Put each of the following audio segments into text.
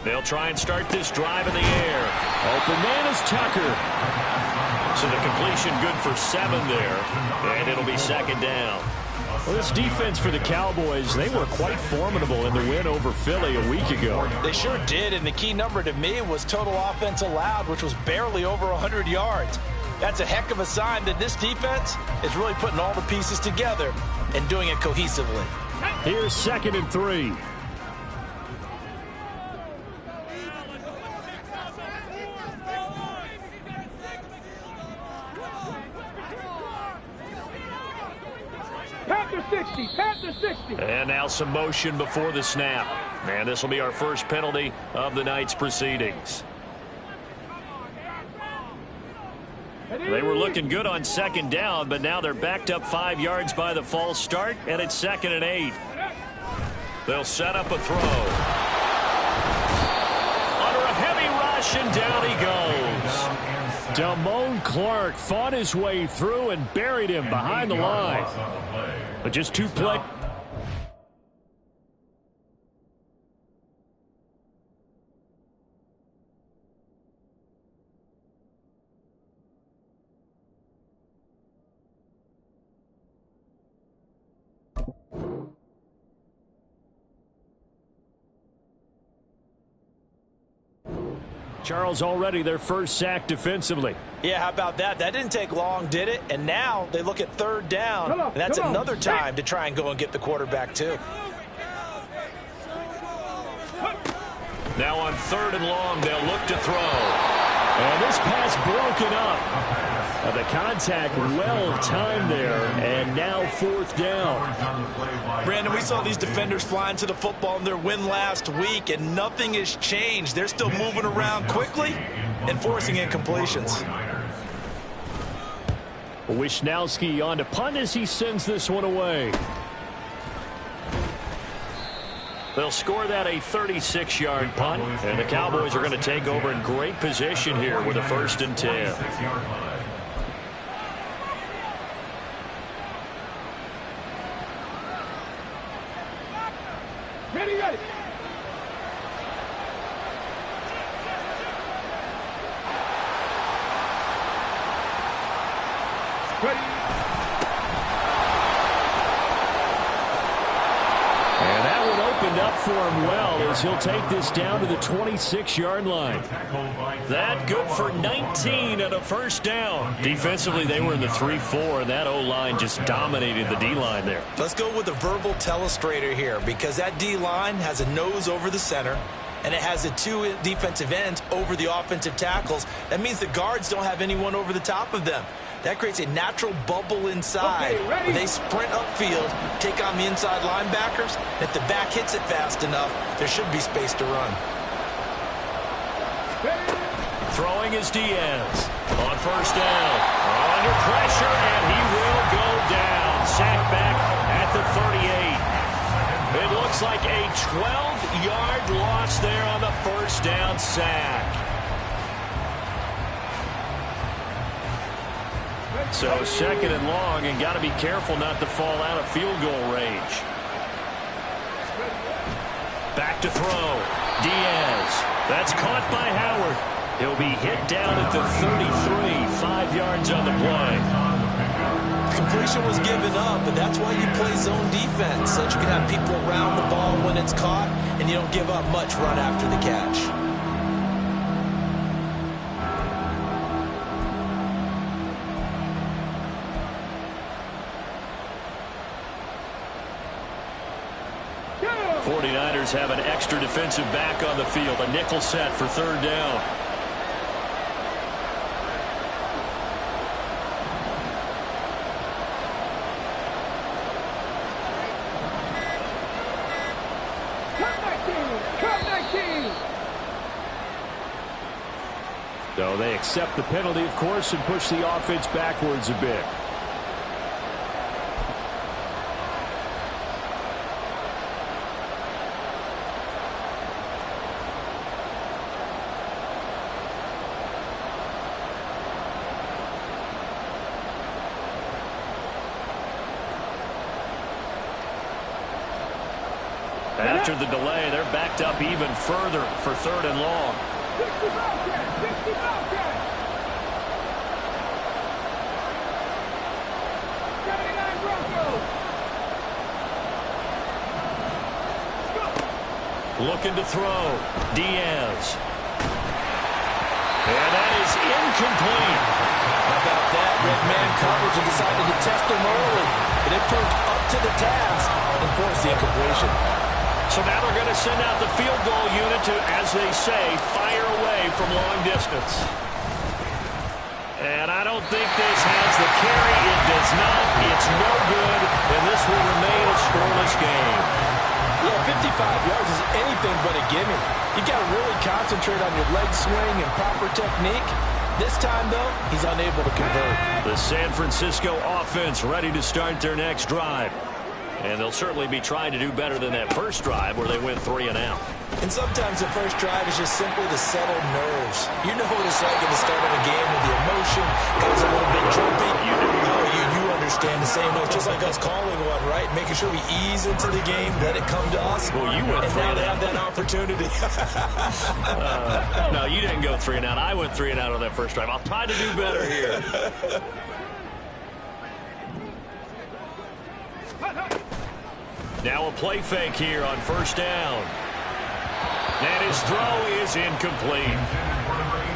They'll try and start this drive in the air. Open man is Tucker. So the completion good for 7 there, and it'll be second down. Well, this defense for the Cowboys, they were quite formidable in the win over Philly a week ago. They sure did, and the key number to me was total offense allowed, which was barely over 100 yards. That's a heck of a sign that this defense is really putting all the pieces together and doing it cohesively. Here's 2nd and 3. Panther 60. And now some motion before the snap. And this will be our first penalty of the night's proceedings. They were looking good on 2nd down, but now they're backed up 5 yards by the false start, and it's 2nd and 8. They'll set up a throw. Under a heavy rush, and down he goes. Damone Clark fought his way through and buried him behind the line. But just 2 plays. Charles, already their first sack defensively. Yeah, how about that? That didn't take long, did it? And now they look at 3rd down, and that's another time to try and go and get the quarterback, too. Now on 3rd and long, they'll look to throw. And this pass broken up. The contact well-timed there, and now 4th down. Brandon, we saw these defenders flying to the football in their win last week, and nothing has changed. They're still moving around quickly and forcing incompletions. Wisnowski on to punt as he sends this one away. They'll score that a 36-yard punt, and the Cowboys are going to take over in great position here with a 1st and 10. Ready. And that one opened up for him well as he'll take this down to the 26-yard line. That good for 19 and a 1st down. Defensively, they were in the 3-4, and that O-line just dominated the D-line there. Let's go with a verbal telestrator here, because that D-line has a nose over the center, and it has the 2 defensive ends over the offensive tackles. That means the guards don't have anyone over the top of them. That creates a natural bubble inside where they sprint upfield, take on the inside linebackers. If the back hits it fast enough, there should be space to run. Throwing is Diaz on 1st down. Under pressure, and he will go down. Sacked back at the 38. It looks like a 12-yard loss there on the 1st down sack. So 2nd and long, and got to be careful not to fall out of field goal range. Back to throw. Diaz. That's caught by Howard. He'll be hit down at the 33, 5 yards on the play. Completion was given up, but that's why you play zone defense, so that you can have people around the ball when it's caught, and you don't give up much run after the catch. Have an extra defensive back on the field. A nickel set for 3rd down. Cut 19. So they accept the penalty, of course, and push the offense backwards a bit. After the delay, they're backed up even further for 3rd and long. 60 Bobcats! 60 Bobcats! 79 Broncos! Looking to throw. Diaz. And that is incomplete. How about that? Red man coverage and decided to test him early. And it proved up to the task and forced the incompletion. So now they're going to send out the field goal unit to, as they say, fire away from long distance. And I don't think this has the carry. It does not. It's no good. And this will remain a scoreless game. Yeah, 55 yards is anything but a gimme. You got to really concentrate on your leg swing and proper technique. This time, though, he's unable to convert. The San Francisco offense ready to start their next drive. And they'll certainly be trying to do better than that first drive where they went 3 and out. And sometimes the first drive is just simply to settle nerves. You know what it's like at the start of a game when the emotion goes a little bit jumpy. You understand the same way. It's just like us calling one, right? Making sure we ease into the game, let it come to us. Well, you went and 3 now and they out. have that opportunity. No, you didn't go 3 and out. I went 3 and out on that first drive. I'll try to do better here. Now a play fake here on 1st down. And his throw is incomplete.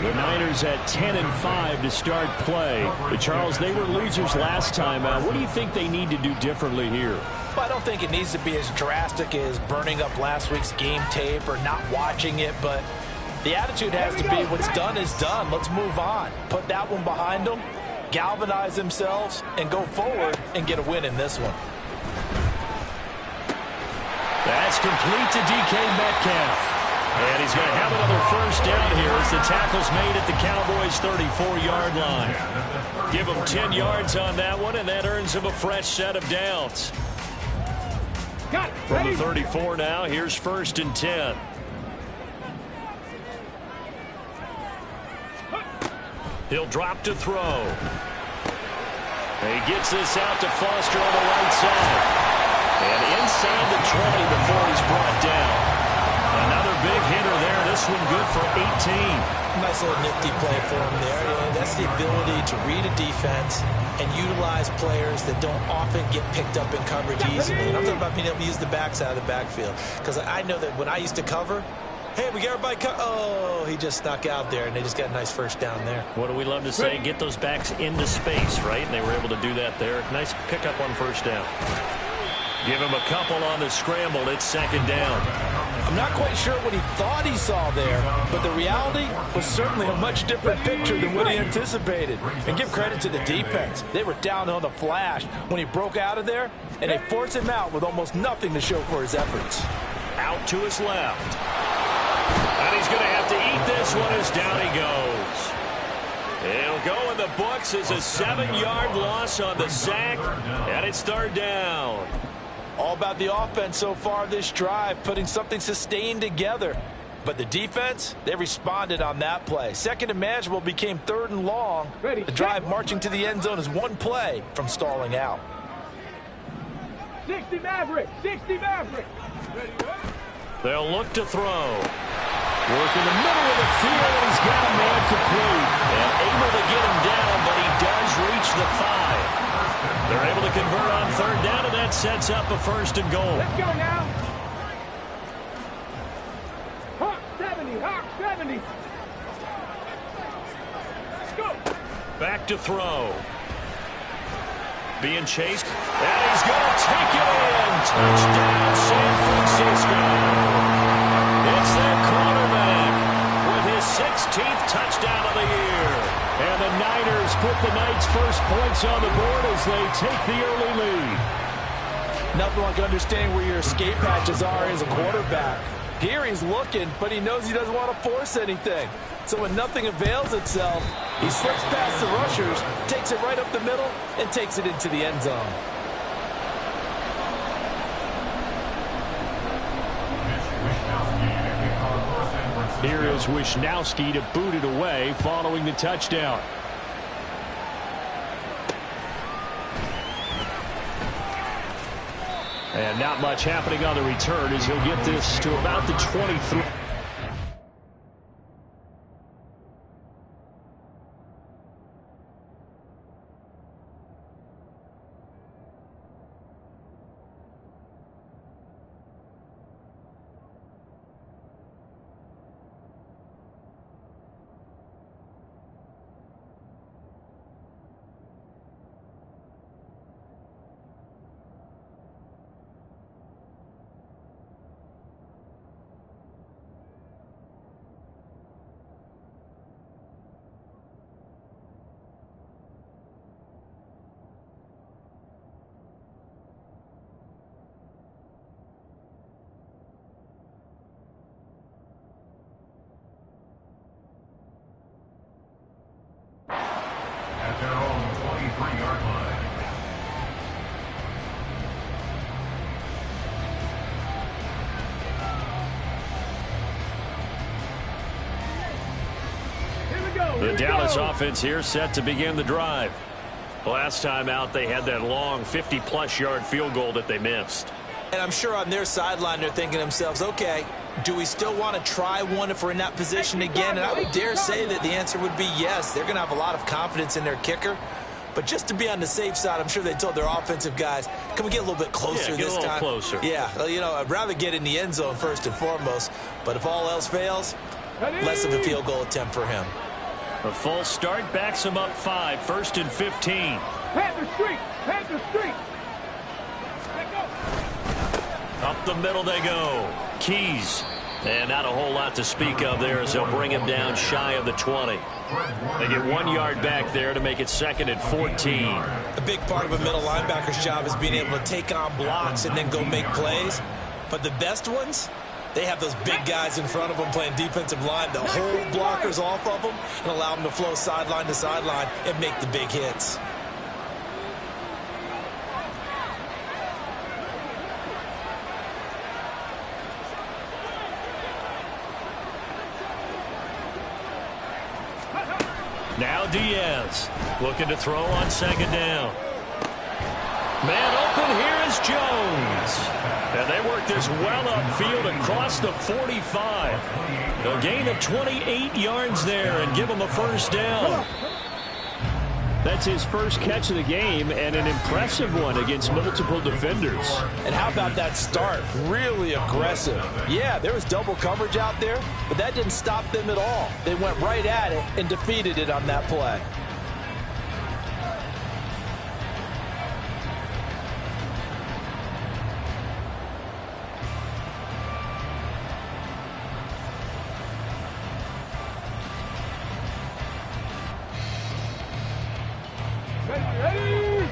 The Niners at 10-5 to start play. But Charles, they were losers last time out. What do you think they need to do differently here? Well, I don't think it needs to be as drastic as burning up last week's game tape or not watching it, but the attitude has to be what's done is done. Let's move on. Put that one behind them, galvanize themselves, and go forward and get a win in this one. That's complete to DK Metcalf. And he's going to have another 1st down here as the tackle's made at the Cowboys' 34-yard line. Give him 10 yards on that one, and that earns him a fresh set of downs. From the 34 now, here's 1st and 10. He'll drop to throw. He gets this out to Foster on the right side. And inside the 20 before he's brought down. Another big hitter there. This one good for 18. Nice little nifty play for him there. That's the ability to read a defense and utilize players that don't often get picked up in coverage easily. And I'm talking about being able to use the backs out of the backfield. Because I know that when I used to cover, hey, we got everybody oh, he just snuck out there, and they just got a nice 1st down there. What do we love to say? Get those backs into space, right? And they were able to do that there. Nice pickup on 1st down. Give him a couple on the scramble. It's 2nd down. I'm not quite sure what he thought he saw there, but the reality was certainly a much different picture than what he anticipated. And give credit to the defense. They were down on the flash when he broke out of there, and they forced him out with almost nothing to show for his efforts. Out to his left. And he's going to have to eat this one as down he goes. It'll go in the books as a 7-yard loss on the sack, and it's 3rd down. All about the offense so far this drive, putting something sustained together. But the defense, they responded on that play. 2nd and manageable became 3rd and long. The drive marching to the end zone is one play from stalling out. 60 Maverick! 60 Maverick! They'll look to throw. Work in the middle of the field, and he's got a man complete. And able to get him down, but he does reach the 5. They're able to convert on 3rd down, and that sets up a 1st and goal. Let's go now! Hawk 70! Hawk 70! Let's go! Back to throw. Being chased, and he's going to take it in. Touchdown, San Francisco. It's their quarterback with his 16th touchdown of the year. And the Niners put the Knights' first points on the board as they take the early lead. Nothing like understanding where your escape hatches are as a quarterback. Here he's looking, but he knows he doesn't want to force anything. So when nothing avails itself, he slips past the rushers, takes it right up the middle, and takes it into the end zone. Here is Wisnowski to boot it away following the touchdown. And not much happening on the return as he'll get this to about the 23. At their own 23-yard line. Here we go. The Dallas offense here set to begin the drive. Last time out, they had that long 50-plus yard field goal that they missed. And I'm sure on their sideline they're thinking to themselves, okay, do we still want to try one if we're in that position again? And I would dare say that the answer would be yes. They're going to have a lot of confidence in their kicker. But just to be on the safe side, I'm sure they told their offensive guys, can we get a little bit closer this time? Get a little closer. Yeah, well, you know, I'd rather get in the end zone first and foremost. But if all else fails, less of a field goal attempt for him. A false start backs him up 5, 1st and 15. Panther Street. Panther Street. Let go. Up the middle they go. Keys. And not a whole lot to speak of there as they'll bring him down shy of the 20. They get 1 yard back there to make it 2nd and 14. A big part of a middle linebacker's job is being able to take on blocks and then go make plays. But the best ones, they have those big guys in front of them playing defensive line that hold blockers off of them and allow them to flow sideline to sideline and make the big hits. Now Diaz looking to throw on 2nd down. Man open, here is Jones. And they work this well upfield across the 45. A gain of 28 yards there and give him a 1st down. That's his first catch of the game and an impressive one against multiple defenders. And how about that start? Really aggressive. Yeah, there was double coverage out there, but that didn't stop them at all. They went right at it and defeated it on that play. Ready.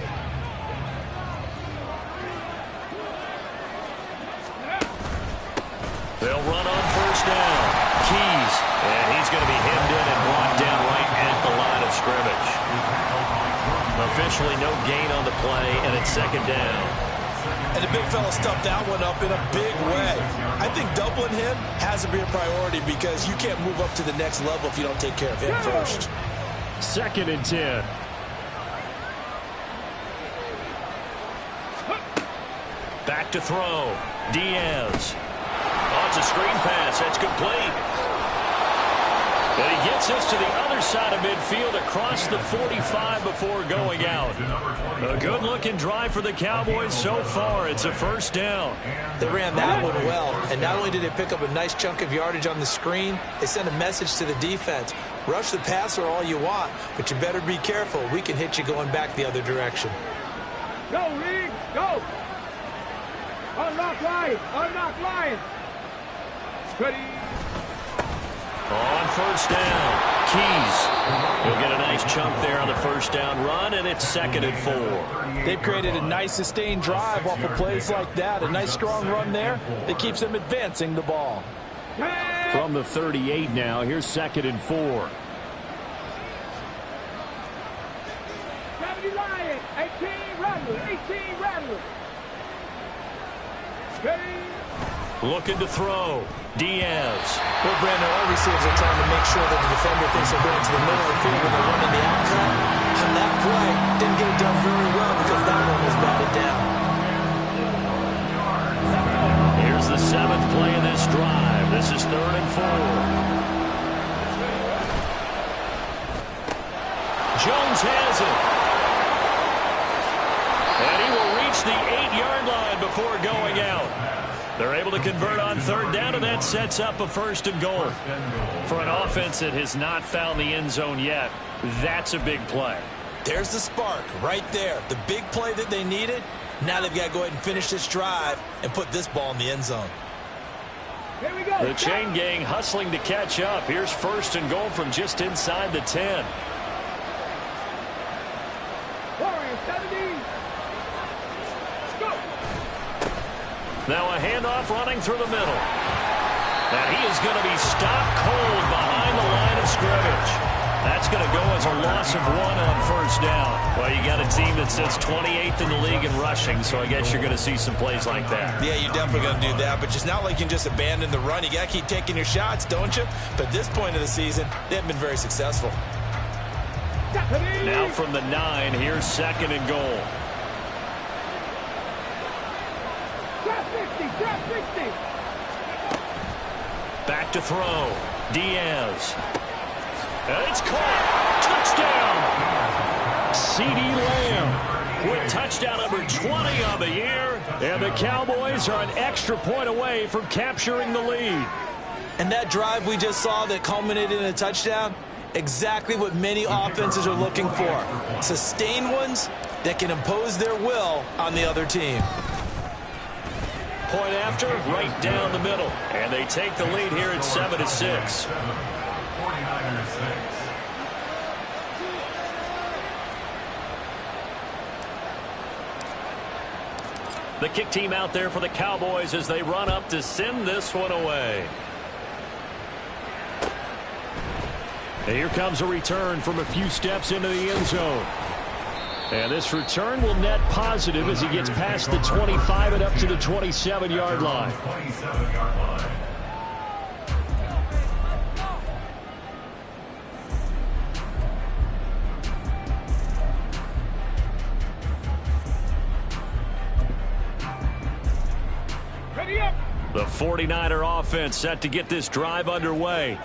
They'll run on 1st down. Keys, and he's going to be hemmed in and brought down right at the line of scrimmage. Officially no gain on the play, and it's 2nd down. And the big fella stuffed that one up in a big way. I think doubling him has to be a priority because you can't move up to the next level if you don't take care of him first. 2nd and 10. Back to throw. Diaz. Oh, it's a screen pass. That's complete. And he gets us to the other side of midfield across the 45 before going out. A good-looking drive for the Cowboys so far. It's a 1st down. They ran that one well, and not only did they pick up a nice chunk of yardage on the screen, they sent a message to the defense. Rush the passer all you want, but you better be careful. We can hit you going back the other direction. Go, League. Go. Unlock line. Unlock line. Ready. On 1st down, Keys. He'll get a nice chunk there on the 1st down run, and it's 2nd and 4. They've created a nice sustained drive off of plays like that. A nice strong run there that keeps them advancing the ball. From the 38 now, here's 2nd and 4. 70 Lion. 18 Rattler. 18 Rattler. Ready. Looking to throw. Diaz. Well, Brandon, all receivers are trying to make sure that the defender thinks they're going to the middle of the field when they're running the outcut. And that play didn't get it done very well because that one was batted down. 3rd and 4. Jones has it. And he will reach the 8-yard line before going out. They're able to convert on 3rd down, and that sets up a 1st and goal. For an offense that has not found the end zone yet, that's a big play. There's the spark right there. The big play that they needed. Now they've got to go ahead and finish this drive and put this ball in the end zone. Here we go. The chain gang hustling to catch up. Here's 1st and goal from just inside the 10. Warriors 70. Go. Now a handoff running through the middle. And he is going to be stopped cold behind the line of scrimmage. That's going to go as a loss of 1 on 1st down. Well, you got a team that sits 28th in the league in rushing, so I guess you're going to see some plays like that. Yeah, you're definitely going to do that, but it's not like you can just abandon the run. You got to keep taking your shots, don't you? But at this point of the season, they haven't been very successful. Now from the 9, here's 2nd and goal. Drop 60. Drop 60. Back to throw. Diaz. And it's caught. Touchdown. C.D. Lamb with touchdown number 20 on the year. And the Cowboys are an extra point away from capturing the lead. And that drive we just saw that culminated in a touchdown, exactly what many offenses are looking for. Sustained ones that can impose their will on the other team. Point after, right down the middle. And they take the lead here at 7-6. 49ers 6. The kick team out there for the Cowboys as they run up to send this one away. And here comes a return from a few steps into the end zone. And this return will net positive as he gets past the 25 and up to the 27-yard line. 27-yard line. Ready up. The 49er offense set to get this drive underway.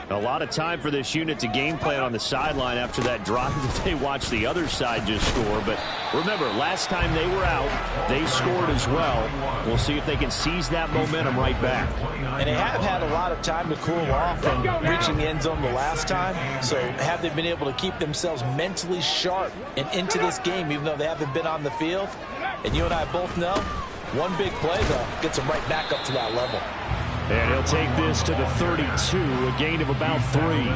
A lot of time for this unit to game plan on the sideline after that drive that they watched the other side just score. But remember, last time they were out, they scored as well. We'll see if they can seize that momentum right back. And they have had a lot of time to cool off from reaching the end zone the last time. So have they been able to keep themselves mentally sharp and into this game, even though they haven't been on the field? And you and I both know, one big play, though, gets them right back up to that level. And he'll take this to the 32, a gain of about 3.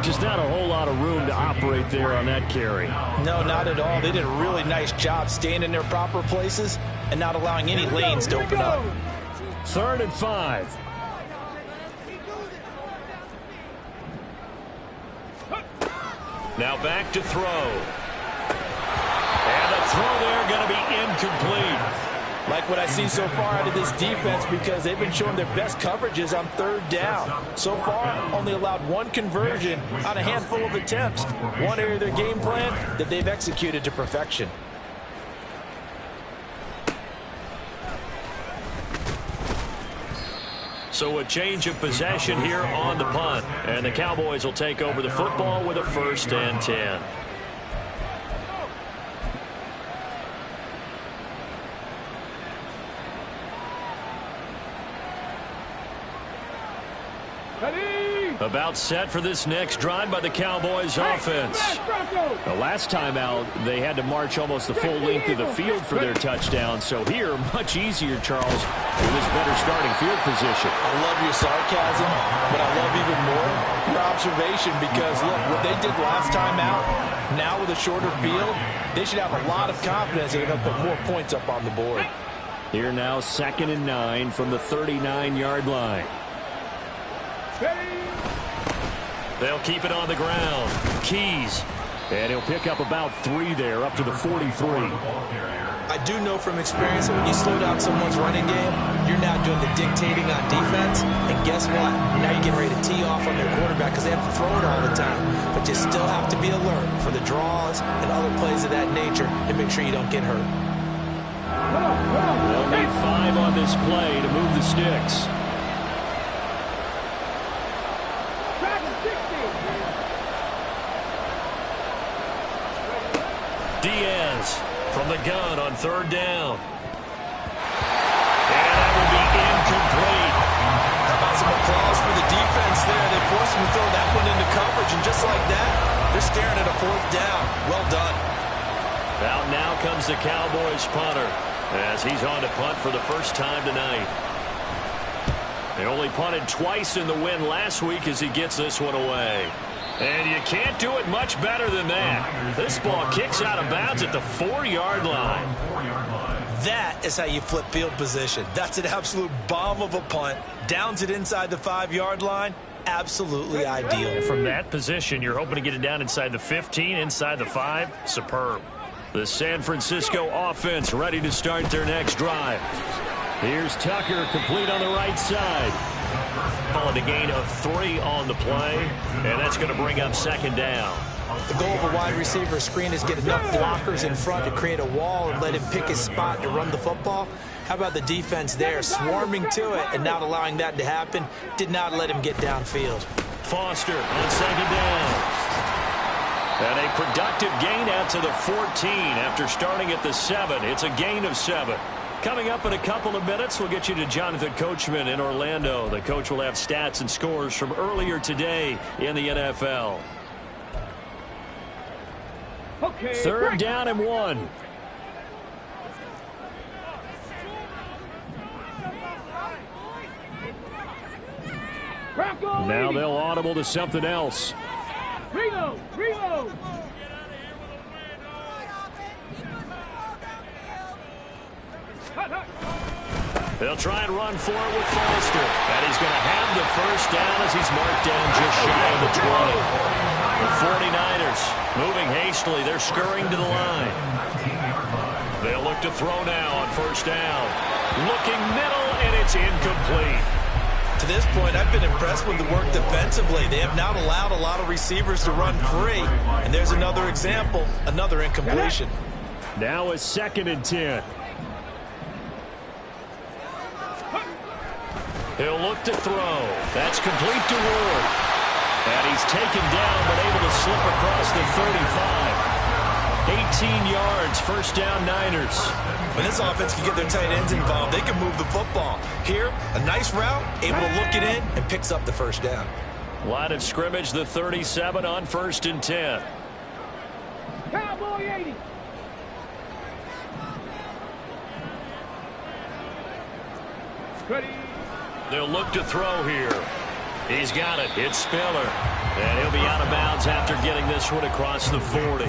Just not a whole lot of room to operate there on that carry. No, not at all. They did a really nice job staying in their proper places and not allowing any lanes to open up. 3rd and 5. Now back to throw. And the throw there going to be incomplete. Like what I see so far out of this defense, because they've been showing their best coverages on 3rd down. So far, only allowed 1 conversion on a handful of attempts. One area of their game plan that they've executed to perfection. So a change of possession here on the punt. And the Cowboys will take over the football with a 1st and 10. About set for this next drive by the Cowboys offense. The last time out, they had to march almost the full length of the field for their touchdown. So here, much easier, Charles, with this better starting field position. I love your sarcasm, but I love even more your observation, because, look, what they did last time out, now with a shorter field, they should have a lot of confidence they're going to put more points up on the board. Here now, 2nd and 9 from the 39-yard line. They'll keep it on the ground. Keys. And he'll pick up about 3 there, up to the 43. I do know from experience that when you slow down someone's running game, you're now doing the dictating on defense. And guess what? Now you're getting ready to tee off on their quarterback because they have to throw it all the time. But you still have to be alert for the draws and other plays of that nature to make sure you don't get hurt. They'll need 5 on this play to move the sticks. gun on 3rd down. And that will be incomplete. How about some applause for the defense there? They forced him to throw that one into coverage, and just like that, they're staring at a 4th down. Well done. Out now comes the Cowboys punter as he's on to punt for the first time tonight. They only punted twice in the win last week as he gets this one away. And you can't do it much better than that. This ball kicks out of bounds at the 4-yard line. That is how you flip field position. That's an absolute bomb of a punt. Downs it inside the 5-yard line. Absolutely ideal. From that position, you're hoping to get it down inside the 15, inside the 5. Superb. The San Francisco offense ready to start their next drive. Here's Tucker, complete on the right side. Calling a gain of 3 on the play, and that's going to bring up 2nd down. The goal of a wide receiver screen is get enough blockers in front to create a wall and let him pick his spot to run the football. How about the defense there, swarming to it and not allowing that to happen? Did not let him get downfield. Foster on 2nd down. And a productive gain out to the 14 after starting at the 7. It's a gain of 7. Coming up in a couple of minutes, we'll get you to Jonathan Coachman in Orlando. The coach will have stats and scores from earlier today in the NFL. Okay, 3rd down and 1. Now they'll audible to something else. Reload! Reload! They'll try and run for it with Foster. And he's going to have the 1st down as he's marked down just shy of the 20. The 49ers moving hastily. They're scurrying to the line. They'll look to throw now on 1st down. Looking middle, and it's incomplete. To this point, I've been impressed with the work defensively. They have not allowed a lot of receivers to run free. And there's another example, another incompletion. Now a 2nd and 10. He'll look to throw. That's complete to Ward. And he's taken down but able to slip across the 35. 18 yards, 1st down Niners. When this offense can get their tight ends involved, they can move the football. Here, a nice route, able to look it in, and picks up the 1st down. Line of scrimmage, the 37 on 1st and 10. Cowboy 80. Ready. They'll look to throw here. He's got it. It's Spiller. And he'll be out of bounds after getting this one across the 40.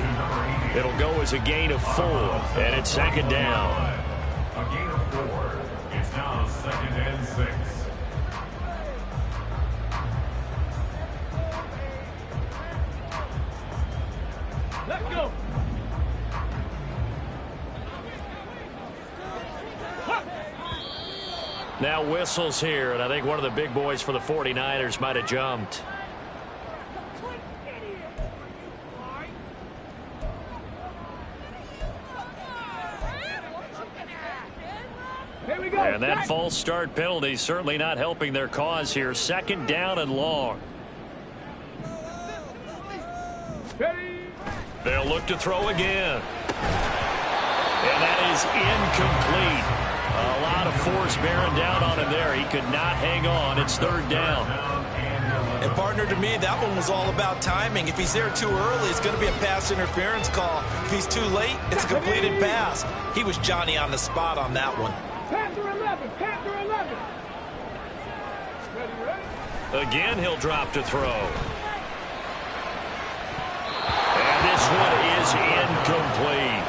It'll go as a gain of 4, and it's 2nd down. A gain of 4. It's now 2nd and 6. Let's go. Now whistles here, and I think one of the big boys for the 49ers might have jumped. Here we go. And that false start penalty certainly not helping their cause here. 2nd down and long. Ready. They'll look to throw again. And that is incomplete. A lot of force bearing down on him there. He could not hang on. It's 3rd down. And partner, to me, that one was all about timing. If he's there too early, it's going to be a pass interference call. If he's too late, it's a completed pass. He was Johnny on the spot on that one. Panther 11. Panther 11. Ready, ready. Again, he'll drop to throw. And this one is incomplete.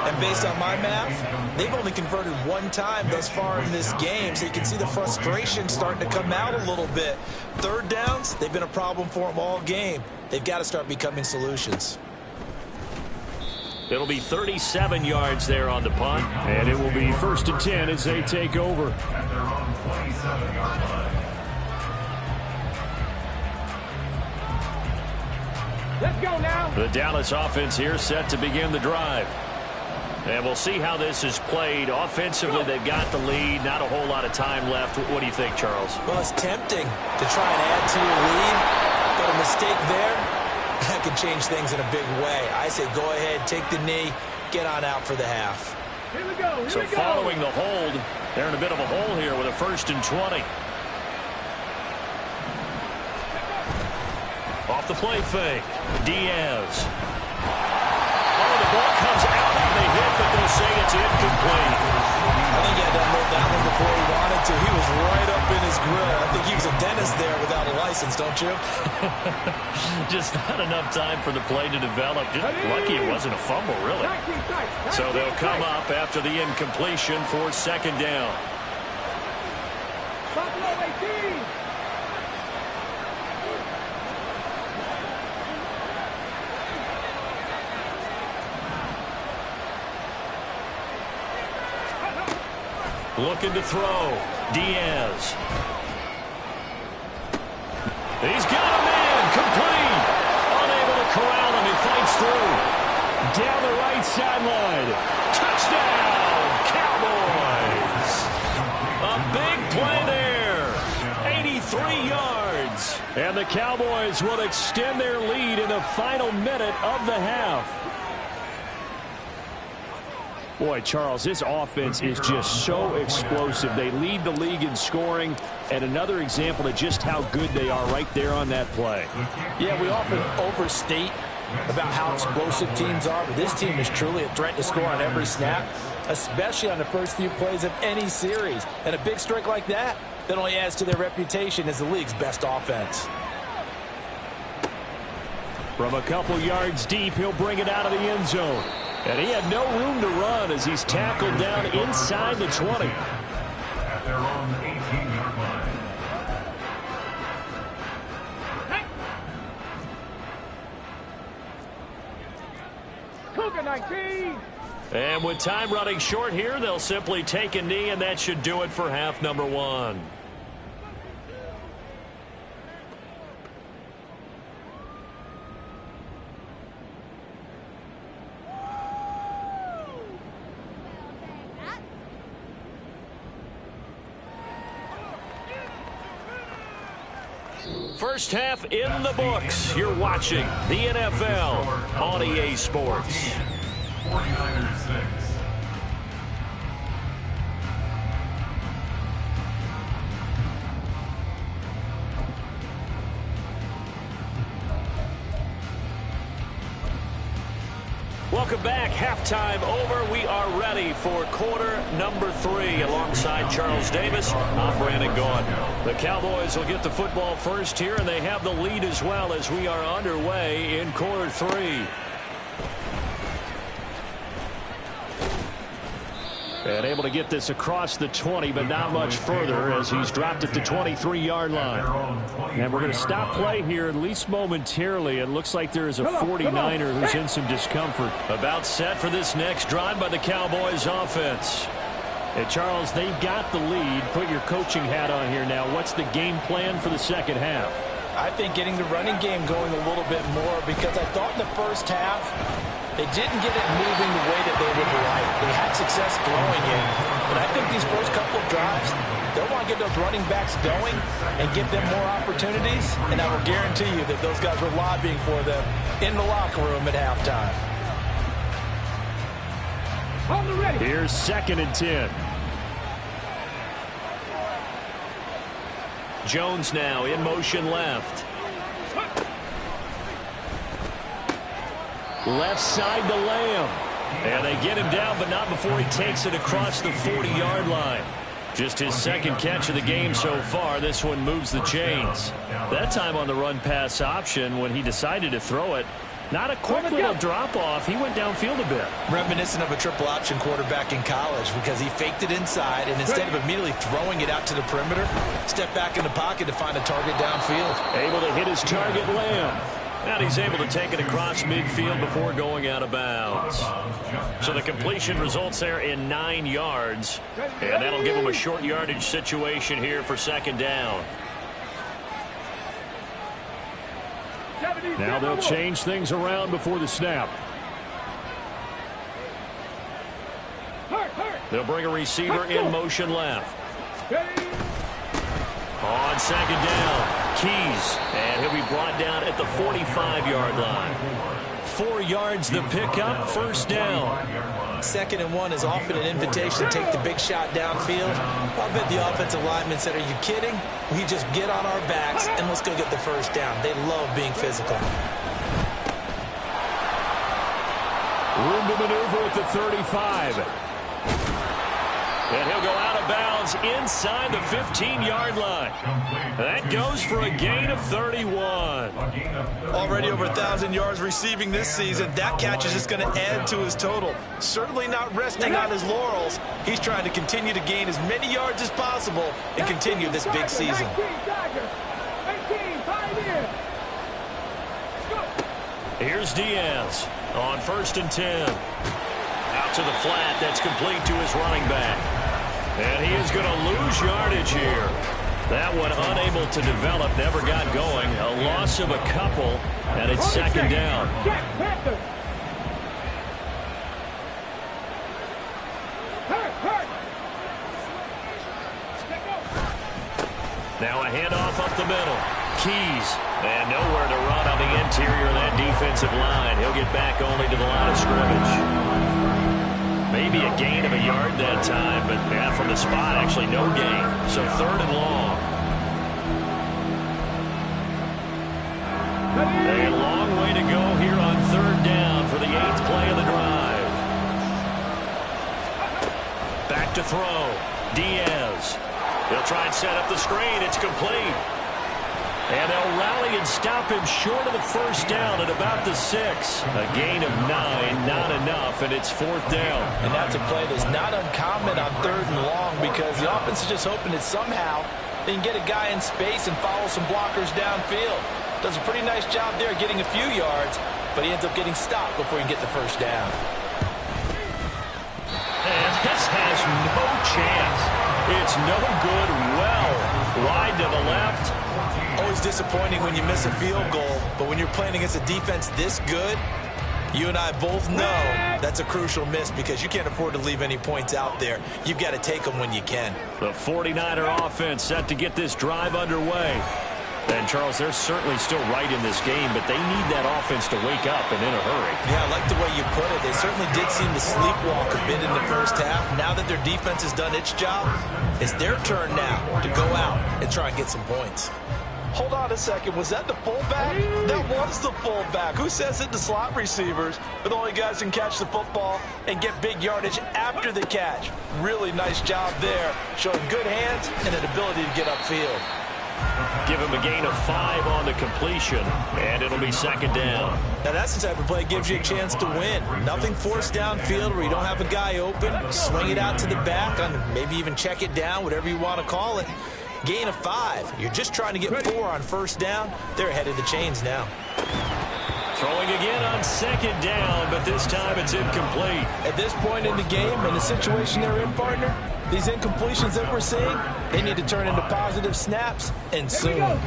And based on my math, they've only converted 1 time thus far in this game, so you can see the frustration starting to come out a little bit. 3rd downs, they've been a problem for them all game. They've got to start becoming solutions. It'll be 37 yards there on the punt, and it will be 1st and 10 as they take over. At their own 27-yard line. Let's go now. The Dallas offense here set to begin the drive. And we'll see how this is played. Offensively, they've got the lead. Not a whole lot of time left. What do you think, Charles? Well, it's tempting to try and add to your lead, but a mistake there, that could change things in a big way. I say go ahead, take the knee, get on out for the half. Here we go. So following the hold, they're in a bit of a hole here with a 1st and 20. Off the play fake. Diaz. Oh, the ball comes out on the hit, but they'll say it's incomplete. I think he had to unload that one before he wanted to. He was right up in his grill. I think he was a dentist there without a license, don't you? Just not enough time for the play to develop. Just lucky it wasn't a fumble, really. So they'll come up after the incompletion for 2nd down. Buffalo 18. Looking to throw. Diaz. He's got him in. Complete. Unable to corral him. He fights through. Down the right sideline. Touchdown, Cowboys. A big play there. 83 yards. And the Cowboys will extend their lead in the final minute of the half. Boy, Charles, this offense is just so explosive. They lead the league in scoring, and another example of just how good they are right there on that play. Yeah, we often overstate about how explosive teams are, but this team is truly a threat to score on every snap, especially on the first few plays of any series. And a big streak like that only adds to their reputation as the league's best offense. From a couple yards deep, he'll bring it out of the end zone. And he had no room to run as he's tackled down inside the 20. At their own 18-yard line. Cougar 19. And with time running short here, they'll simply take a knee, and that should do it for half number 1. First half in the books. You're watching the NFL on EA Sports. 49ers 6. Welcome back. Halftime over. We are ready for quarter number 3. Alongside Charles Davis, I'm Brandon Gaughan. The Cowboys will get the football first here, and they have the lead as well as we are underway in quarter 3. And able to get this across the 20, but not much further as he's dropped it to 23-yard line. And we're going to stop play here, at least momentarily. It looks like there is a 49er who's in some discomfort. About set for this next drive by the Cowboys offense. And Charles, they've got the lead. Put your coaching hat on here now. What's the game plan for the second half? I think getting the running game going a little bit more, because I thought in the first half they didn't get it moving the way that they would like. They had success throwing it. But I think these first couple of drives, they'll want to get those running backs going and give them more opportunities. And I will guarantee you that those guys were lobbying for them in the locker room at halftime. Here's 2nd and 10. Jones now in motion left. Left side to Lamb. And they get him down, but not before he takes it across the 40-yard line. Just his second catch of the game so far. This one moves the chains. That time on the run-pass option when he decided to throw it. Not a quick little drop-off. He went downfield a bit. Reminiscent of a triple option quarterback in college, because he faked it inside, and instead of immediately throwing it out to the perimeter, stepped back in the pocket to find a target downfield. Able to hit his target, Lamb. And he's able to take it across midfield before going out of bounds. So the completion results there in 9 yards. And that'll give him a short yardage situation here for 2nd down. Now they'll change things around before the snap. They'll bring a receiver in motion left. On 2nd down, Keys, and he'll be brought down at the 45-yard line. 4 yards the pickup, first down. 2nd and 1 is often an invitation to take the big shot downfield. I bet the offensive lineman said, are you kidding? We just get on our backs and let's go get the first down. They love being physical. Room to maneuver at the 35. And he'll go out of bounds inside the 15-yard line. That goes for a gain of 31. Already over 1,000 yards receiving this season. That catch is just going to add to his total. Certainly not resting on his laurels. He's trying to continue to gain as many yards as possible and continue this big season. Here's Diaz on 1st and 10. Out to the flat. That's complete to his running back. And he is going to lose yardage here. That one unable to develop, never got going. A loss of a couple, and it's 2nd down. Now a handoff up the middle. Keys. And nowhere to run on the interior of that defensive line. He'll get back only to the line of scrimmage. Maybe a gain of a yard that time, but from the spot, actually no gain. So 3rd and long. A long way to go here on 3rd down for the 8th play of the drive. Back to throw. Diaz. He'll try and set up the screen. It's complete. And they'll rally and stop him short of the first down at about the 6. A gain of 9, not enough, and it's 4th down. And that's a play that's not uncommon on 3rd and long because the offense is just hoping that somehow they can get a guy in space and follow some blockers downfield. Does a pretty nice job there getting a few yards, but he ends up getting stopped before he can get the first down. And this has no chance. It's no good. Well, wide to the left. Always disappointing when you miss a field goal, but when you're playing against a defense this good, you and I both know that's a crucial miss because you can't afford to leave any points out there. You've got to take them when you can. The 49er offense set to get this drive underway. And, Charles, they're certainly still right in this game, but they need that offense to wake up and in a hurry. Yeah, I like the way you put it. They certainly did seem to sleepwalk a bit in the first half. Now that their defense has done its job, it's their turn now to go out and try and get some points. Hold on a second. Was that the fullback? That was the fullback. Who says it to slot receivers? But the only guys who can catch the football and get big yardage after the catch. Really nice job there. Showing good hands and an ability to get upfield. Give him a gain of 5 on the completion, and it'll be 2nd down. Now that's the type of play that gives you a chance to win. Nothing forced downfield where you don't have a guy open. Swing it out to the back, maybe even check it down, whatever you want to call it. Gain of 5. You're just trying to get 4 on 1st down. They're ahead of the chains now. Throwing again on 2nd down, but this time it's incomplete. At this point in the game, in the situation they're in, partner, these incompletions that we're seeing, they need to turn into positive snaps, and soon.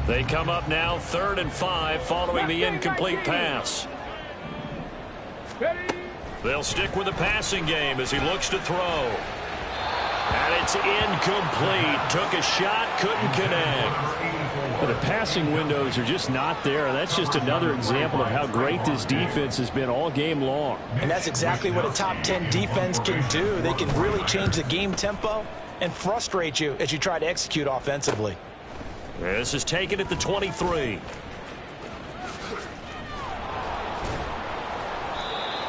They come up now 3rd and 5 following the incomplete pass. They'll stick with the passing game as he looks to throw. And it's incomplete. Took a shot, couldn't connect. Well, the passing windows are just not there. That's just another example of how great this defense has been all game long. And that's exactly what a top 10 defense can do. They can really change the game tempo and frustrate you as you try to execute offensively. This is taken at the 23.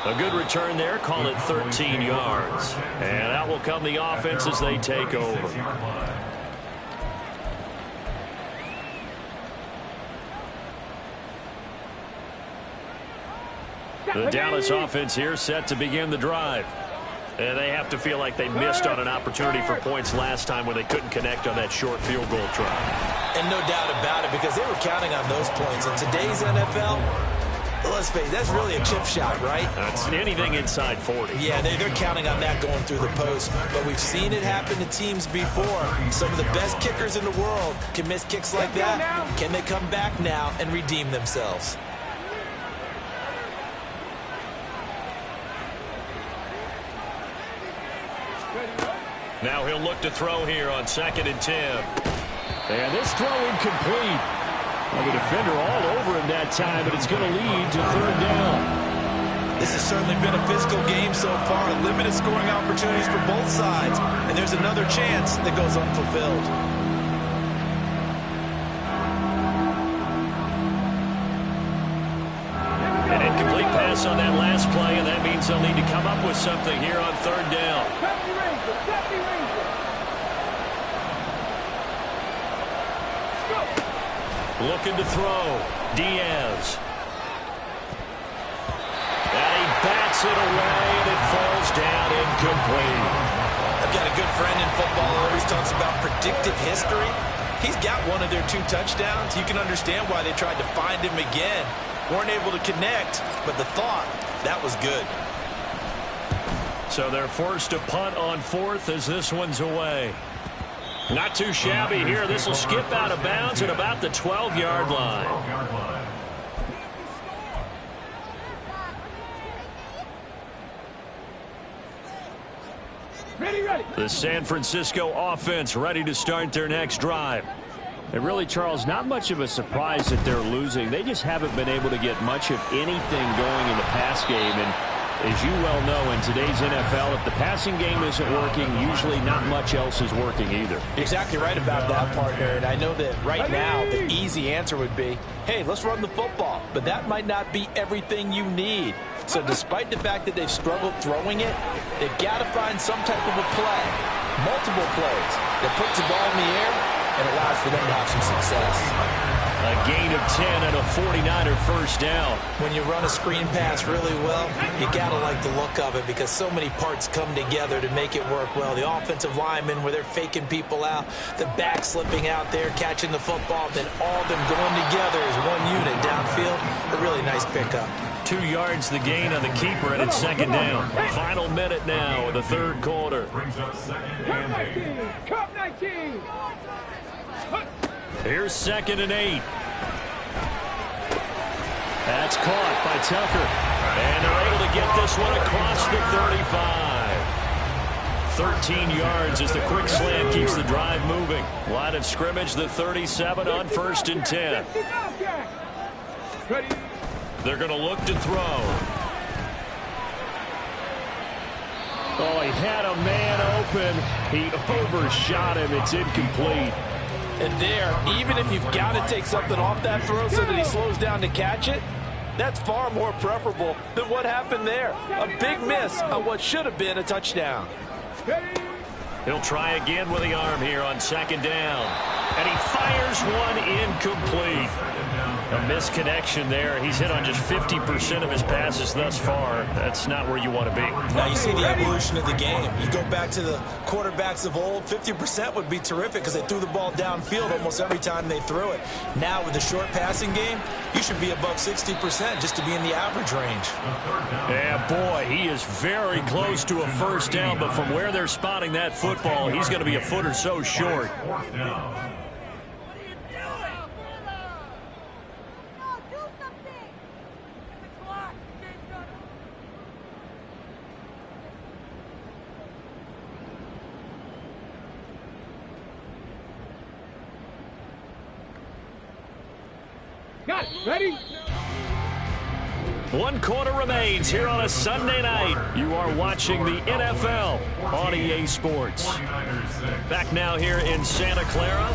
A good return there, call it 13 yards. And out will come the offense as they take over. The Dallas offense here set to begin the drive. And they have to feel like they missed on an opportunity for points last time when they couldn't connect on that short field goal try. And no doubt about it, because they were counting on those points. In today's NFL, let's face it, that's really a chip shot, right? That's anything inside 40. Yeah, they're counting on that going through the post. But we've seen it happen to teams before. Some of the best kickers in the world can miss kicks like that. Can they come back now and redeem themselves? Now he'll look to throw here on 2nd and 10. And this throw incomplete. Well, the defender all over him that time, but it's going to lead to third down. This has certainly been a physical game so far. Limited scoring opportunities for both sides. And there's another chance that goes unfulfilled. An incomplete pass on that last play, and that means they'll need to come up with something here on third down. Looking to throw. Diaz. And he bats it away, and it falls down incomplete. I've got a good friend in football who always talks about predictive history. He's got one of their 2 touchdowns. You can understand why they tried to find him again. Weren't able to connect, but the thought, that was good. So they're forced to punt on fourth as this one's away. Not too shabby here. This will skip out of bounds at about the 12-yard line. Ready. The San Francisco offense ready to start their next drive. And really, Charles, not much of a surprise that they're losing. They just haven't been able to get much of anything going in the pass game. And as you well know, in today's NFL, if the passing game isn't working, usually not much else is working either. You're exactly right about that, partner. And I know that right now the easy answer would be, hey, let's run the football. But that might not be everything you need. So despite the fact that they've struggled throwing it, they've got to find some type of a play, multiple plays, that puts the ball in the air and allows for them to have some success. A gain of 10 and a 49er first down. When you run a screen pass really well, you got to like the look of it because so many parts come together to make it work well. The offensive linemen where they're faking people out, the back slipping out there, catching the football, then all of them going together as one unit downfield. A really nice pickup. 2 yards the gain on the keeper, and it's second down. Final minute now of the third quarter. Brings up second and 8. Cup 19. Here's 2nd and 8. That's caught by Tucker. And they're able to get this one across the 35. 13 yards as the quick slant keeps the drive moving. Line of scrimmage, the 37 on 1st and 10. Ready. They're going to look to throw. Oh, he had a man open. He overshot him. It's incomplete. And there, even if you've got to take something off that throw so that he slows down to catch it, that's far more preferable than what happened there. A big miss on what should have been a touchdown. He'll try again with the arm here on 2nd down. And he fires one incomplete. A misconnection there. He's hit on just 50% of his passes thus far. That's not where you want to be. Now you see the evolution of the game. You go back to the quarterbacks of old, 50% would be terrific because they threw the ball downfield almost every time they threw it. Now with the short passing game, you should be above 60% just to be in the average range. Yeah, boy, he is very close to a first down, but from where they're spotting that football, he's going to be a foot or so short. Got it. Ready. 1 quarter remains here on a Sunday night. You are watching the NFL on EA Sports. Back now here in Santa Clara.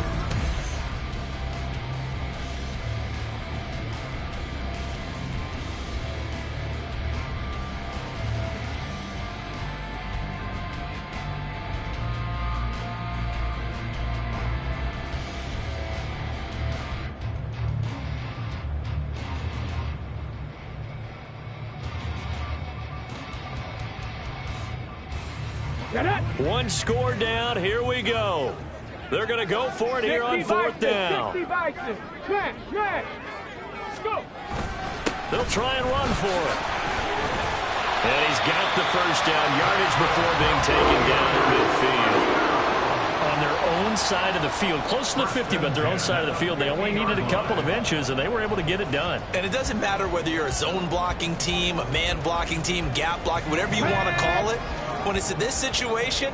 One score down. Here we go. They're going to go for it here on 4th down. They'll try and run for it. And he's got the first down yardage before being taken down at midfield. On their own side of the field, close to the 50, but their own side of the field, they only needed a couple of inches, and they were able to get it done. And it doesn't matter whether you're a zone blocking team, a man blocking team, gap blocking, whatever you want to call it. When it's in this situation,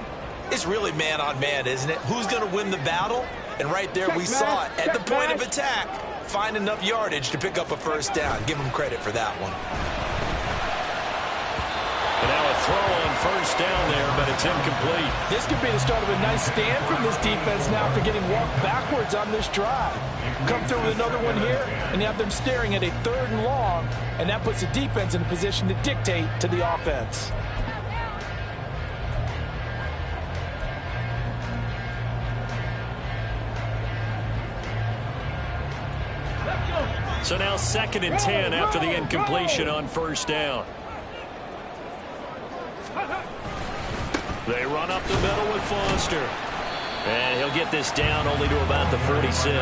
it's really man on man, isn't it? Who's going to win the battle? And right there we saw it. At the point of attack, find enough yardage to pick up a first down. Give them credit for that one. And now a throw on first down there, but it's incomplete. This could be the start of a nice stand from this defense now after getting walked backwards on this drive. Come through with another one here, and you have them staring at a 3rd and long, and that puts the defense in a position to dictate to the offense. So now 2nd and 10 after the incompletion on first down. They run up the middle with Foster. And he'll get this down only to about the 46.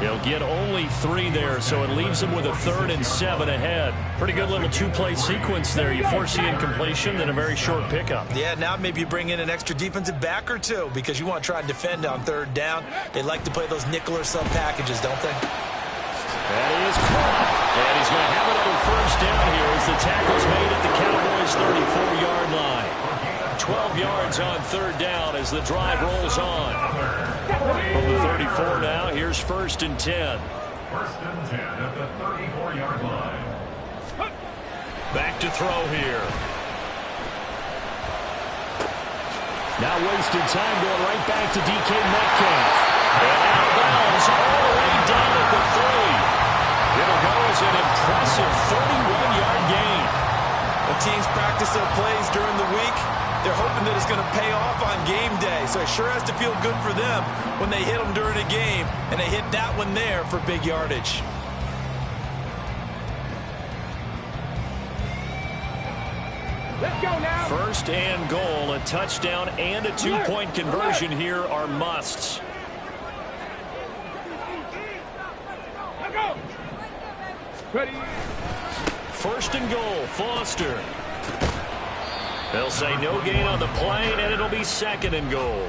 He'll get only 3 there, so it leaves him with a 3rd and 7 ahead. Pretty good little 2-play sequence there. You force the incompletion, then a very short pickup. Yeah, now maybe you bring in an extra defensive back or two because you want to try and defend on 3rd down. They like to play those nickel or sub packages, don't they? And he is caught. And he's going to have another first down here as the tackle's made at the Cowboys' 34-yard line. 12 yards on 3rd down as the drive rolls on. From the 34 now, here's 1st and 10. 1st and 10 at the 34-yard line. Back to throw here. Now wasted time going right back to DK Metcalf. And out of bounds all the way down at the 3. It'll go as an impressive 31-yard gain. When teams practice their plays during the week, they're hoping that it's going to pay off on game day. So it sure has to feel good for them when they hit them during a game, and they hit that one there for big yardage. Let's go now. 1st and goal, a touchdown and a 2-point conversion here are musts. Let's go. Ready. 1st and goal, Foster. They'll say no gain on the play, and it'll be 2nd and goal.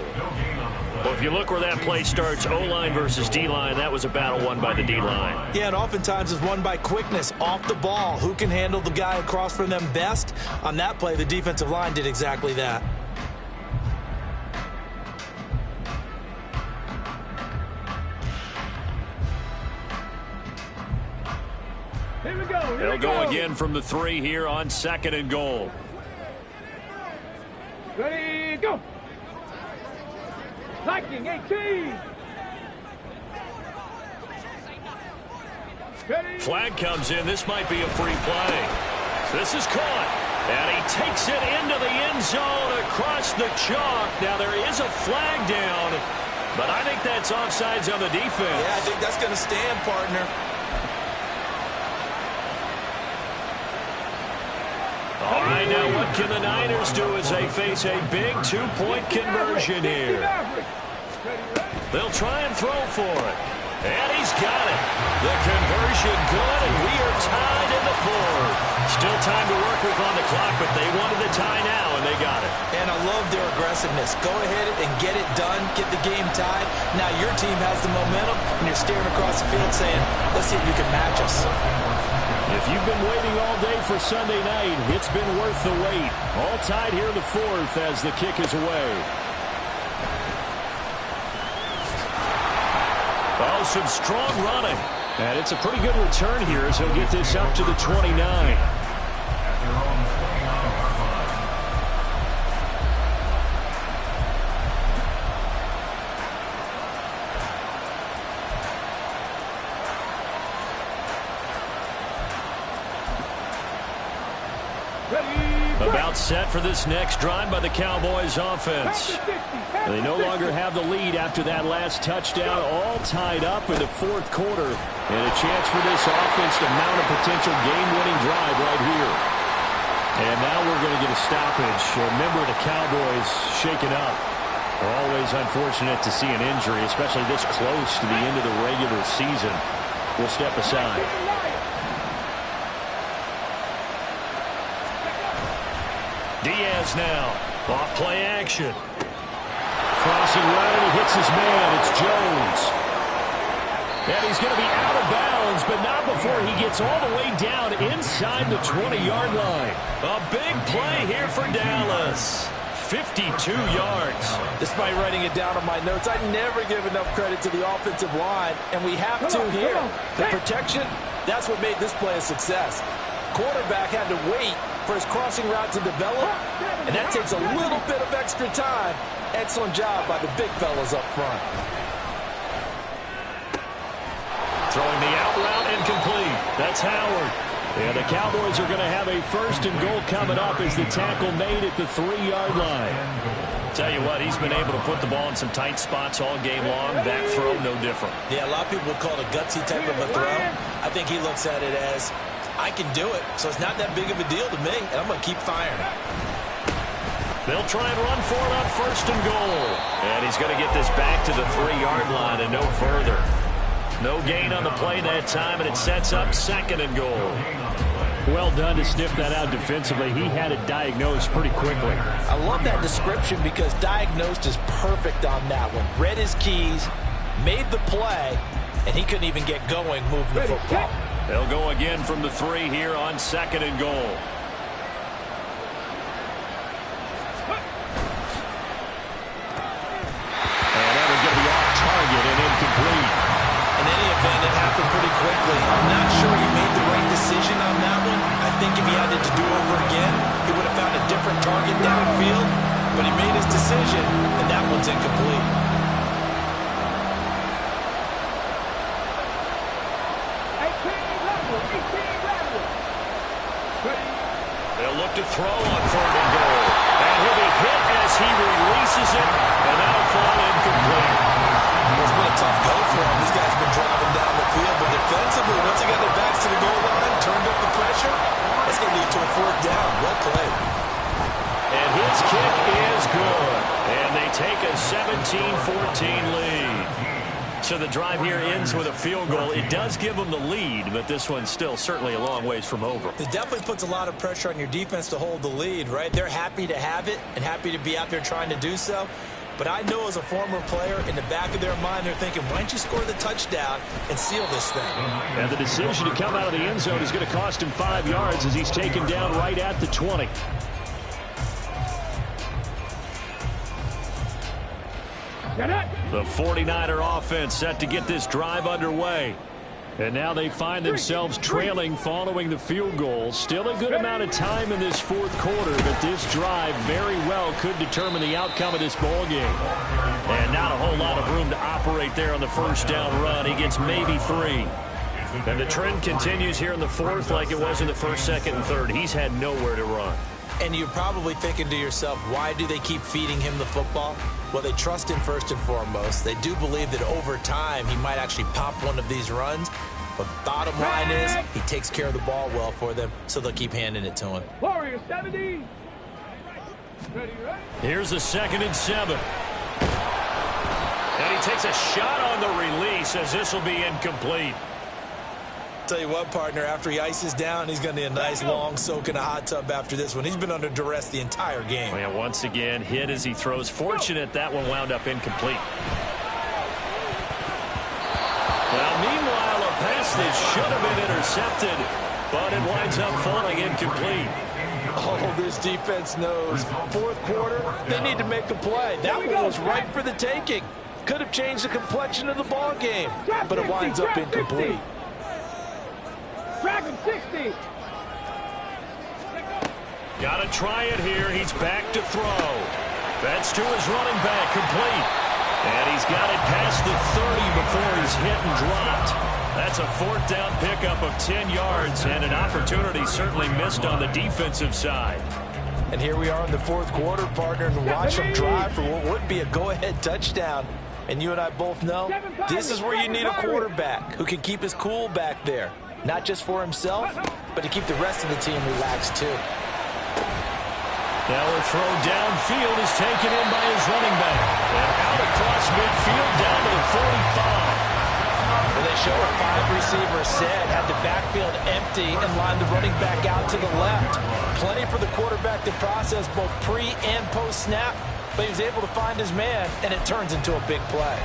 Well, if you look where that play starts, O-line versus D-line, that was a battle won by the D-line. Yeah, and oftentimes it's won by quickness off the ball. Who can handle the guy across from them best? On that play, the defensive line did exactly that. Here we go. They'll go again from the 3 here on 2nd and goal. Ready, go. Liking 18. Ready. Flag comes in. This might be a free play. This is caught. And he takes it into the end zone across the chalk. Now there is a flag down, but I think that's offsides on the defense. Yeah, I think that's going to stand, partner. All right, now what can the Niners do as they face a big 2-point conversion here? They'll try and throw for it. And he's got it. The conversion good, and we are tied in the 4th. Still time to work with on the clock, but they wanted the tie now, and they got it. And I love their aggressiveness. Go ahead and get it done, get the game tied. Now your team has the momentum, and you're staring across the field saying, let's see if you can match us. If you've been waiting all day for Sunday night, it's been worth the wait. All tied here in the 4th as the kick is away. Oh, some strong running. And it's a pretty good return here as he'll get this up to the 29. About set for this next drive by the Cowboys offense. They no longer have the lead after that last touchdown, all tied up in the 4th quarter. And a chance for this offense to mount a potential game-winning drive right here. And now we're going to get a stoppage. A member of the Cowboys shaken up. Always unfortunate to see an injury, especially this close to the end of the regular season. We'll step aside. Diaz now. Off play action. Crossing right, and he hits his man. It's Jones. And he's going to be out of bounds, but not before he gets all the way down inside the 20-yard line. A big play here for Dallas. 52 yards. Despite writing it down on my notes, I never give enough credit to the offensive line, and we have to here. The protection, that's what made this play a success. Quarterback had to wait for his crossing route to develop, and that takes a little bit of extra time. Excellent job by the big fellas up front. Throwing the out route incomplete. That's Howard. And the Cowboys are going to have a 1st and goal coming up as the tackle made at the 3-yard line. Tell you what, he's been able to put the ball in some tight spots all game long. That throw, no different. Yeah, a lot of people would call it a gutsy type of a throw. I think he looks at it as, I can do it, so it's not that big of a deal to me, and I'm going to keep firing. They'll try and run for it on 1st and goal. And he's going to get this back to the 3-yard line and no further. No gain on the play that time, and it sets up 2nd and goal. Well done to sniff that out defensively. He had it diagnosed pretty quickly. I love that description because diagnosed is perfect on that one. Read his keys, made the play, and he couldn't even get going moving the football. They'll go again from the 3 here on 2nd and goal. And that would get the off target and incomplete. In any event, it happened pretty quickly. I'm not sure he made the right decision on that one. I think if he had it to do over again, he would have found a different target downfield. But he made his decision, and that one's incomplete. They'll look to throw on 3rd and goal. And he'll be hit as he releases it, and that'll fall incomplete. It's been a tough go for him. These guys have been driving down the field, but defensively, once they got their backs to the goal line, turned up the pressure, that's going to lead to a 4th down. Well played. And his kick is good. And they take a 17-14 lead. So the drive here ends with a field goal. It does give them the lead, but this one's still certainly a long ways from over. It definitely puts a lot of pressure on your defense to hold the lead, right? They're happy to have it and happy to be out there trying to do so. But I know as a former player, in the back of their mind, they're thinking, why don't you score the touchdown and seal this thing? And the decision to come out of the end zone is going to cost him 5 yards as he's taken down right at the 20. The 49er offense set to get this drive underway. And now they find themselves trailing following the field goal. Still a good amount of time in this 4th quarter, but this drive very well could determine the outcome of this ball game. And not a whole lot of room to operate there on the 1st down run. He gets maybe 3. And the trend continues here in the 4th like it was in the 1st, 2nd, and 3rd. He's had nowhere to run. And you're probably thinking to yourself, why do they keep feeding him the football? Well, they trust him first and foremost. They do believe that over time he might actually pop one of these runs. But bottom line is he takes care of the ball well for them, so they'll keep handing it to him. Warrior 70. Here's a 2nd and 7. And he takes a shot on the release as this will be incomplete. Tell you what, partner, after he ices down, he's going to need a nice long soak in a hot tub after this one. He's been under duress the entire game. And once again, hit as he throws. Fortunate that one wound up incomplete. Well, meanwhile, a pass that should have been intercepted, but it winds up falling incomplete. Oh, this defense knows. 4th quarter, they need to make a play. That one was right for the taking. Could have changed the complexion of the ball game, but it winds up incomplete. Dragon 60. Got to try it here. He's back to throw. That's to his running back, complete. And he's got it past the 30 before he's hit and dropped. That's a 4th down pickup of 10 yards and an opportunity certainly missed on the defensive side. And here we are in the 4th quarter, partner, and watch them drive for what would be a go-ahead touchdown. And you and I both know this is where you need a quarterback who can keep his cool back there. Not just for himself, but to keep the rest of the team relaxed too. Now a throw downfield is taken in by his running back. And out across midfield down to the 45. Well, they show a 5-receiver set, had the backfield empty, and lined the running back out to the left. Plenty for the quarterback to process both pre- and post-snap, but he was able to find his man, and it turns into a big play.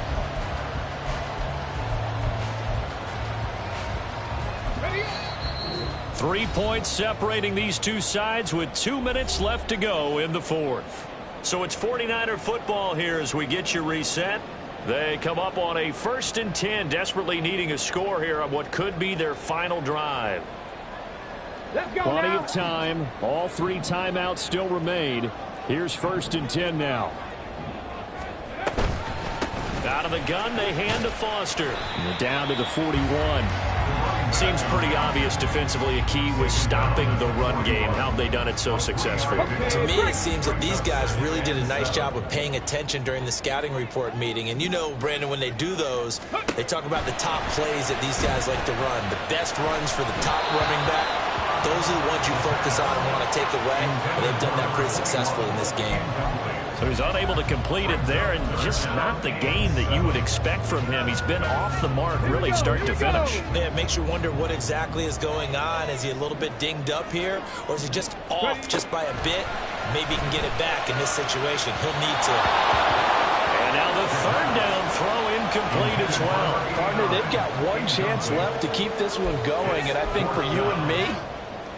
3 points separating these two sides with 2 minutes left to go in the 4th. So it's 49er football here as we get you reset. They come up on a 1st and 10, desperately needing a score here on what could be their final drive. Let's go Plenty now. of time. All 3 timeouts still remain. Here's 1st and 10 now. Out of the gun, they hand to Foster. And they're down to the 41. Seems pretty obvious defensively a key was stopping the run game. How have they done it so successfully? To me, it seems that these guys really did a nice job of paying attention during the scouting report meeting. And you know, Brandon, when they do those, they talk about the top plays that these guys like to run. The best runs for the top running back, those are the ones you focus on and want to take away. And they've done that pretty successfully in this game. So he's unable to complete it there, and just not the game that you would expect from him. He's been off the mark really start to finish. Yeah, it makes you wonder what exactly is going on. Is he a little bit dinged up here, or is he just off just by a bit? Maybe he can get it back in this situation. He'll need to. And now the 3rd down throw incomplete as well. Partner, they've got one chance left to keep this one going, and I think for you and me,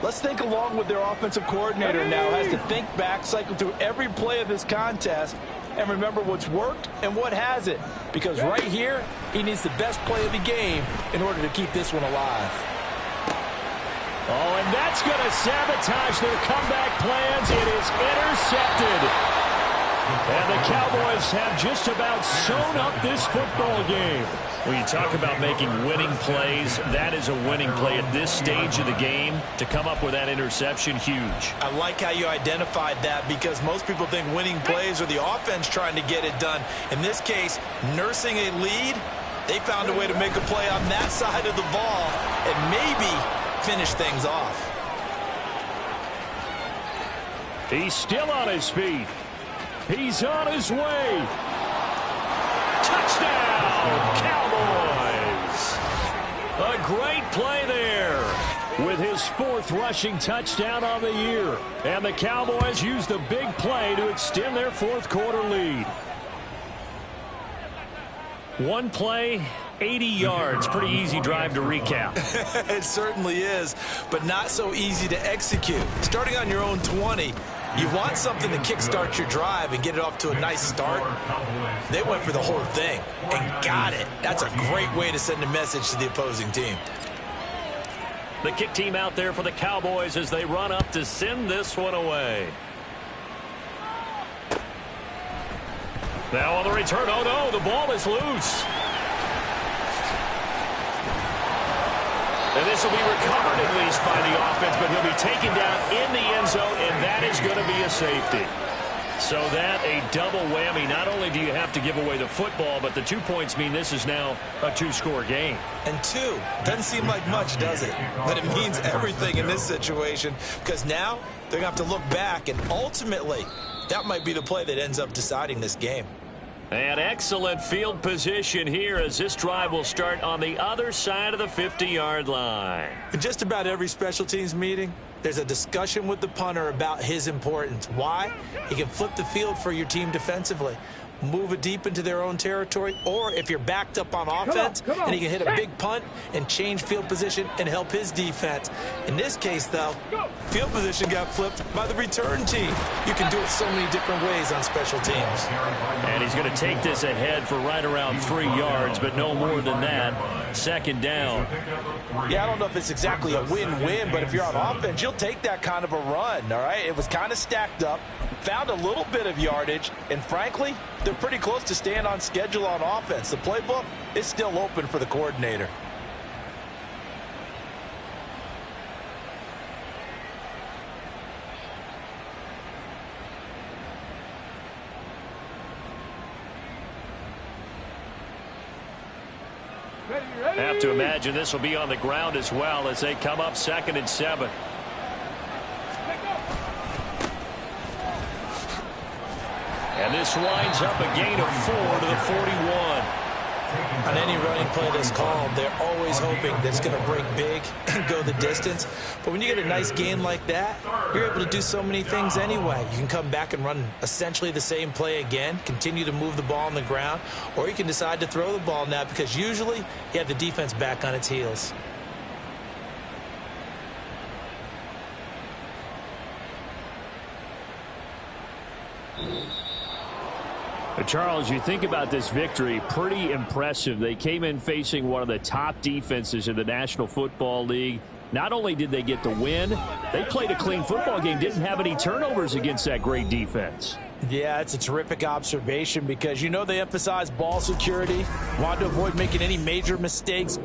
let's think along with their offensive coordinator now. Has to think back, cycle through every play of this contest, and remember what's worked and what hasn't. Because right here, he needs the best play of the game in order to keep this one alive. Oh, and that's going to sabotage their comeback plans. It is intercepted. And the Cowboys have just about sewn up this football game. When you talk about making winning plays, that is a winning play at this stage of the game. To come up with that interception, huge. I like how you identified that, because most people think winning plays are the offense trying to get it done. In this case, nursing a lead, they found a way to make a play on that side of the ball and maybe finish things off. He's still on his feet. He's on his way. Touchdown, Cowboys! A great play there. With his 4th rushing touchdown on the year. And the Cowboys use the big play to extend their 4th quarter lead. One play, 80 yards. Pretty easy drive to recap. It certainly is, but not so easy to execute. Starting on your own 20, you want something to kickstart your drive and get it off to a nice start. They went for the whole thing and got it. That's a great way to send a message to the opposing team. The kick team out there for the Cowboys as they run up to send this one away. Now on the return, oh no, the ball is loose. And this will be recovered at least by the offense, but he'll be taken down in the end zone, and that is going to be a safety. So that a double whammy. Not only do you have to give away the football, but the 2 points mean this is now a 2-score game. And 2 doesn't seem like much, does it? But it means everything in this situation, because now they're going to have to look back, and ultimately that might be the play that ends up deciding this game. And excellent field position here as this drive will start on the other side of the 50-yard line. In just about every special teams meeting, there's a discussion with the punter about his importance. Why? He can flip the field for your team defensively, move it deep into their own territory, or if you're backed up on offense, and he can hit a big punt and change field position and help his defense. In this case, though, field position got flipped by the return team. You can do it so many different ways on special teams. And he's going to take this ahead for right around 3 yards, but no more than that. 2nd down. Yeah, I don't know if it's exactly a win-win, but if you're on offense, you'll take that kind of a run, all right? It was kind of stacked up, found a little bit of yardage, and frankly, they're pretty close to staying on schedule on offense. The playbook is still open for the coordinator. I have to imagine this will be on the ground as well as they come up 2nd and 7. And this winds up a gain of 4 to the 41. On any running play that's called, they're always hoping that it's going to break big and go the distance. But when you get a nice gain like that, you're able to do so many things anyway. You can come back and run essentially the same play again, continue to move the ball on the ground, or you can decide to throw the ball now because usually you have the defense back on its heels. But Charles, you think about this victory, pretty impressive. They came in facing one of the top defenses in the National Football League. Not only did they get the win, they played a clean football game, didn't have any turnovers against that great defense. Yeah, it's a terrific observation because, you know, they emphasize ball security, wanted to avoid making any major mistakes.